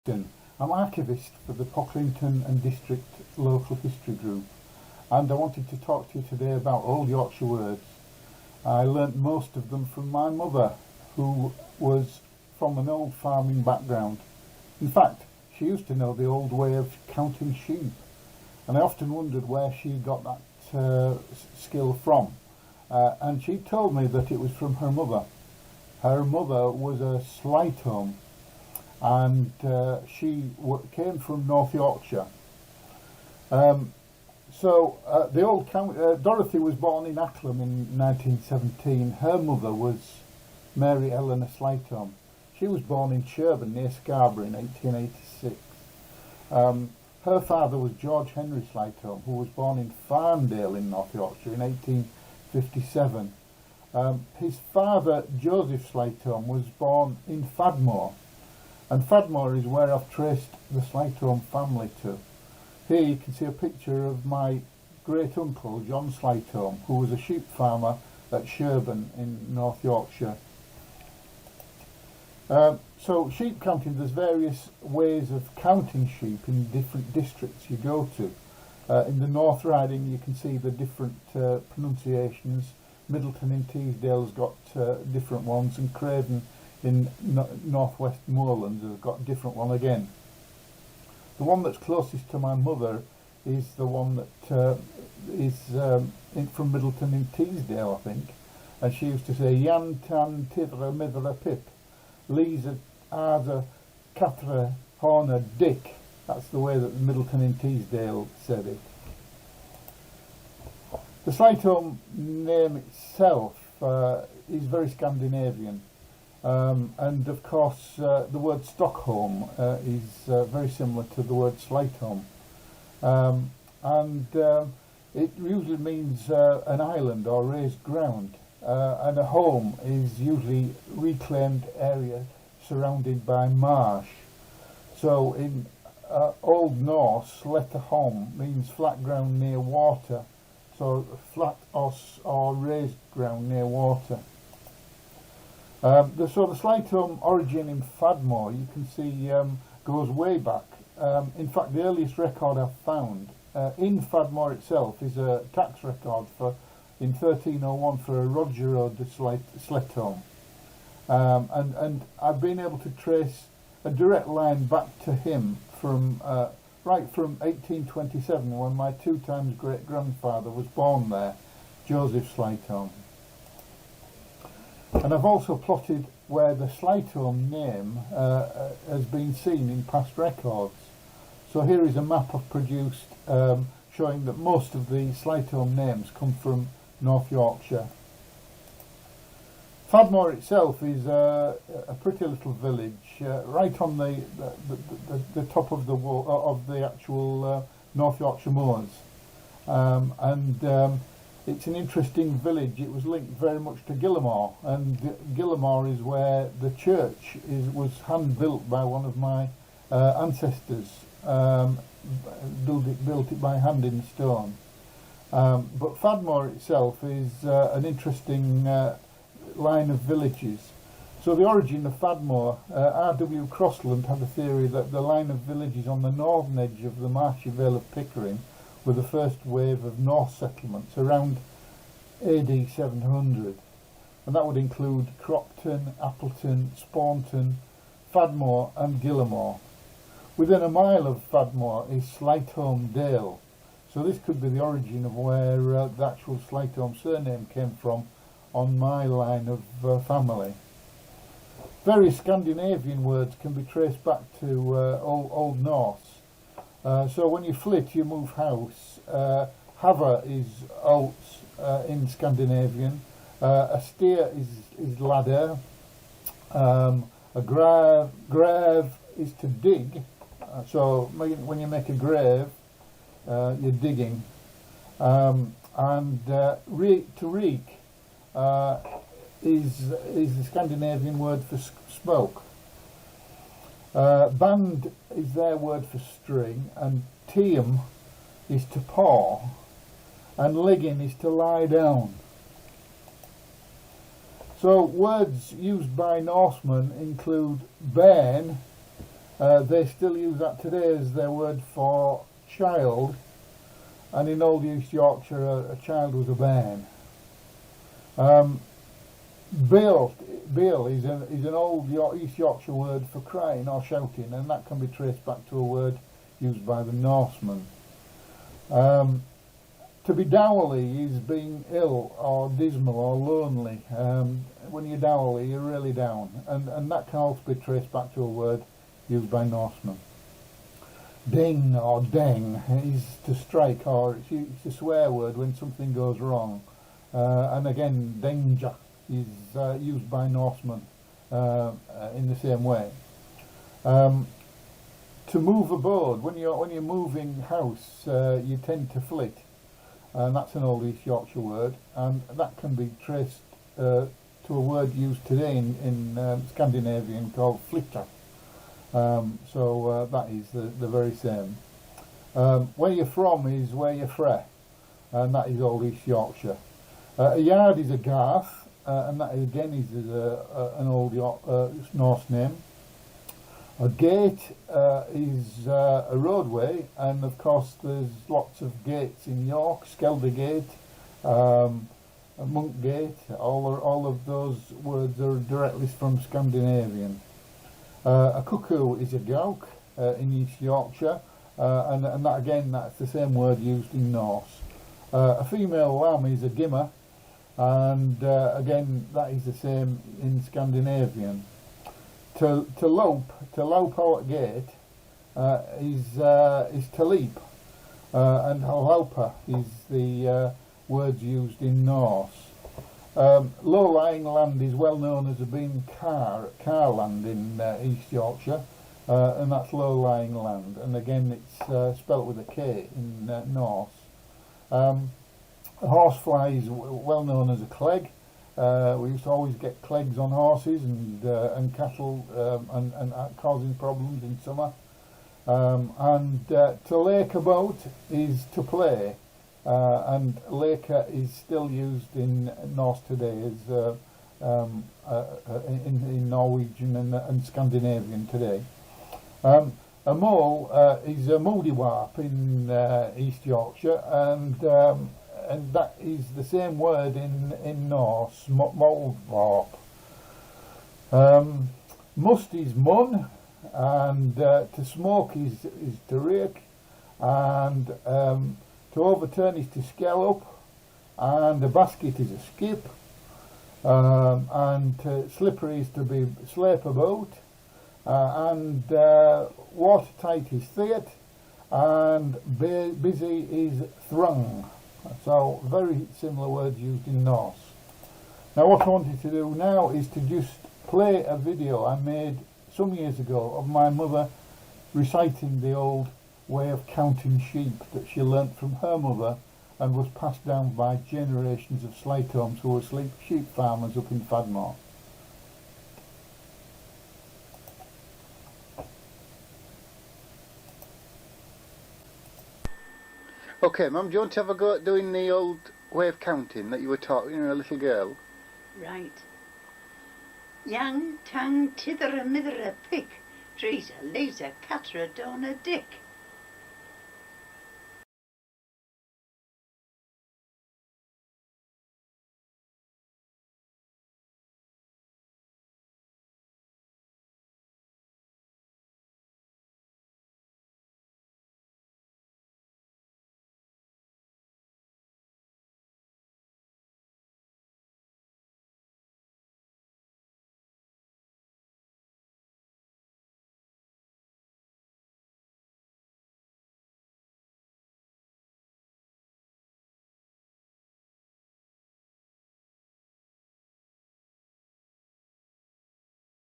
I'm archivist for the Pocklington and District Local History Group, and I wanted to talk to you today about Old Yorkshire words. I learnt most of them from my mother, who was from an old farming background. In fact, she used to know the old way of counting sheep, and I often wondered where she got that skill from. And she told me that it was from her mother. Her mother was a Sleighthome, and she came from North Yorkshire. The old count, Dorothy was born in Acklam in 1917. Her mother was Mary Eleanor Sleighthome. She was born in Sherburn near Scarborough in 1886. Her father was George Henry Sleighthome, who was born in Farndale in North Yorkshire in 1857. His father, Joseph Sleighthome, was born in Fadmoor, and Fadmoor is where I've traced the Sleighthome family to. Here you can see a picture of my great uncle, John Sleighthome, who was a sheep farmer at Sherburn in North Yorkshire. So sheep counting, there's various ways of counting sheep in different districts you go to. In the North Riding you can see the different pronunciations. Middleton in Teesdale's got different ones, and Craven in Northwest Moorlands has got a different one again. The one that's closest to my mother is the one that is from Middleton in Teesdale, I think, and she used to say Yan Tan Titherer Mitherer Pip, Liser Catra Horner Dick. That's the way that Middleton in Teesdale said it. The Sleighthome name itself is very Scandinavian, and of course the word Stockholm is very similar to the word Sleighthome, and it usually means an island or raised ground, and a home is usually reclaimed area surrounded by marsh. So in Old Norse, Sletholme means flat ground near water. So flat or raised ground near water. So the Sleighthome origin in Fadmoor, you can see, goes way back. In fact, the earliest record I've found in Fadmoor itself is a tax record in 1301 for a Rogero de Sletholme. And I've been able to trace a direct line back to him from right from 1827, when my 2 times great-grandfather was born there, Joseph Sleighthome. And I've also plotted where the Sleighthome name has been seen in past records. So here is a map I've produced showing that most of the Sleighthome names come from North Yorkshire. Fadmoor itself is a pretty little village, right on the top of the wall of the actual North Yorkshire moors, and it's an interesting village. It was linked very much to Gillamore, and Gillamore is where the church was hand built by one of my ancestors. Built it by hand in stone. But Fadmoor itself is an interesting line of villages. So the origin of Fadmoor, R.W. Crossland had a theory that the line of villages on the northern edge of the marshy vale of Pickering were the first wave of Norse settlements around AD 700, and that would include Cropton, Appleton, Spaunton, Fadmoor and Gillamore. Within a mile of Fadmoor is Sleightholme Dale, so this could be the origin of where the actual Sleighthome surname came from on my line of family. Various Scandinavian words can be traced back to Old Norse. So when you flit, you move house. Haver is alts in Scandinavian. A steer is ladder. A grave is to dig. So when you make a grave, you're digging. And to reek is the Scandinavian word for smoke. Band is their word for string, and team is to paw, and ligging is to lie down. So words used by Norsemen include bairn, they still use that today as their word for child, and in Old East Yorkshire a child was a bairn. Bail is an old East Yorkshire word for crying or shouting, and that can be traced back to a word used by the Norsemen. To be dourly is being ill or dismal or lonely. When you're dourly, you're really down, and that can also be traced back to a word used by Norsemen. Ding or deng is to strike, or it's a swear word when something goes wrong. And again, danger is used by Norsemen in the same way. To move abode, when you're moving house, you tend to flit, and that's an Old East Yorkshire word, and that can be traced to a word used today in Scandinavian called flitter. So that is the very same. Where you're from is where you're fra, and that is Old East Yorkshire. A yard is a garth, and that again is an Old Norse name. A gate is a roadway, and of course there's lots of gates in York. Skelder Gate, Monk Gate, all of those words are directly from Scandinavian. A cuckoo is a gowk in East Yorkshire, and that again, that's the same word used in Norse. A female lamb is a gimmer, and again, that is the same in Scandinavian. To lope out gate is to leap, and halaupa is the words used in Norse. Low-lying land is well known as being car land in East Yorkshire, and that's low-lying land, and again it's spelt with a K in Norse. A horsefly is well known as a clegg. We used to always get clegs on horses and cattle, and causing problems in summer. And to lake about is to play, and leka is still used in Norse today as in Norwegian and Scandinavian today. A mole is a moldywarp in East Yorkshire, and that is the same word in Norse, moldvarp. Must is mun, and to smoke is to rake, and to overturn is to scallop, and a basket is a skip, and slippery is to be slape about, and watertight is theat, and busy is throng. So very similar words used in Norse. Now what I wanted to do now is to just play a video I made some years ago of my mother reciting the old way of counting sheep that she learnt from her mother and was passed down by generations of Sleighthomes who were sheep farmers up in Fadmoor. Okay, Mum, do you want to have a go at doing the old way of counting that you were taught when you were a little girl? Right. Yang, tang, Titherer, Mitherer, pick, Tresa, Liser, Catra, Donna, Dick.